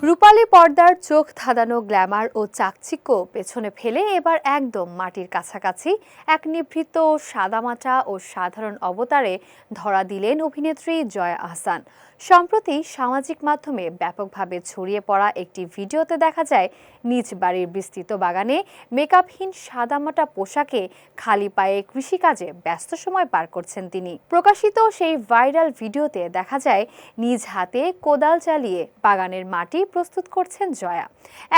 রূপালী পর্দার চোখ ধাঁধানো গ্ল্যামার ও চাকচিক্য পেছনে ফেলে এবার একদম মাটির কাছাকাছি এক নিভৃত সাদামাটা ও সাধারণ অবতারে ধরা দিলেন অভিনেত্রী জয়া আহসান। সম্প্রতি সামাজিক মাধ্যমে ব্যাপকভাবে ছড়িয়ে পড়া একটি ভিডিওতে দেখা যায় নিজ বাড়ির বিস্তৃত বাগানে মেকআপহীন সাদামাটা পোশাকে খালি পায়ে কৃষিকাজে ব্যস্ত সময় পার করছেন তিনি। প্রকাশিত সেই ভাইরাল ভিডিওতে দেখা যায় নিজ হাতে কোদাল চালিয়ে বাগানের মাটি প্রস্তুত করছেন জয়া।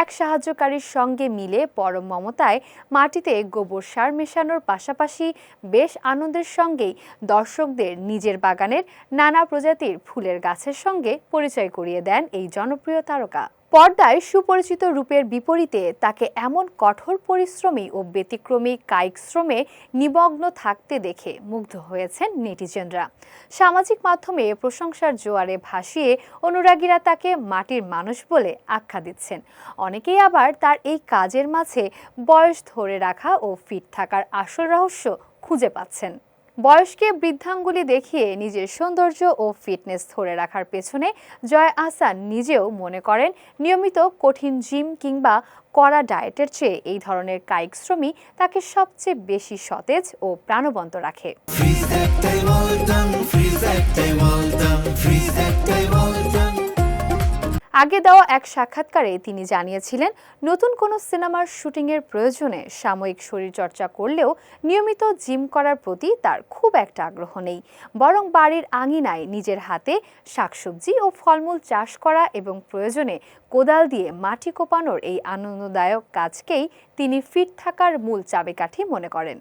এক সাহায্যকারীর সঙ্গে মিলে পরম মমতায় মাটিতে গোবর সার মেশানোর পাশাপাশি বেশ আনন্দের সঙ্গেই দর্শকদের নিজের বাগানের নানা প্রজাতির ফুলের গাছের সঙ্গে পরিচয় করিয়ে দেন এই জনপ্রিয় তারকা। পর্দায় সুপরিচিত রূপের বিপরীতে তাকে এমন কঠোর পরিশ্রমী ও ব্যতিক্রমী কায়িক শ্রমে নিমগ্ন থাকতে দেখে মুগ্ধ হয়েছেন নেটিজেনরা। সামাজিক মাধ্যমে প্রশংসার জোয়ারে ভাসিয়ে অনুরাগীরা তাকে মাটির মানুষ বলে আখ্যা দিচ্ছেন। অনেকেই আবার তার এই কাজের মাঝে বয়স ধরে রাখা ও ফিট থাকার আসল রহস্য খুঁজে পাচ্ছেন। বয়সকে বৃদ্ধাঙ্গুলি দেখিয়ে নিজের সৌন্দর্য ও ফিটনেস ধরে রাখার পেছনে জয়া আহসান নিজেও মনে করেন নিয়মিত কঠিন জিম কিংবা কড়া ডায়েটের চেয়ে এই ধরনের কায়িক শ্রমই তাকে সবচেয়ে বেশি সতেজ ও প্রাণবন্ত রাখে। আগে দেওয়া এক সাক্ষাৎকারে তিনি জানিয়েছিলেন, নতুন কোনো সিনেমার শুটিংয়ের প্রয়োজনে সাময়িক শরীরচর্চা করলেও নিয়মিত জিম করার প্রতি তার খুব একটা আগ্রহ নেই। বরং বাড়ির আঙিনায় নিজের হাতে শাকসবজি ও ফলমূল চাষ করা এবং প্রয়োজনে কোদাল দিয়ে মাটি কোপানোর এই আনন্দদায়ক কাজকেই তিনি ফিট থাকার মূল চাবিকাঠি মনে করেন।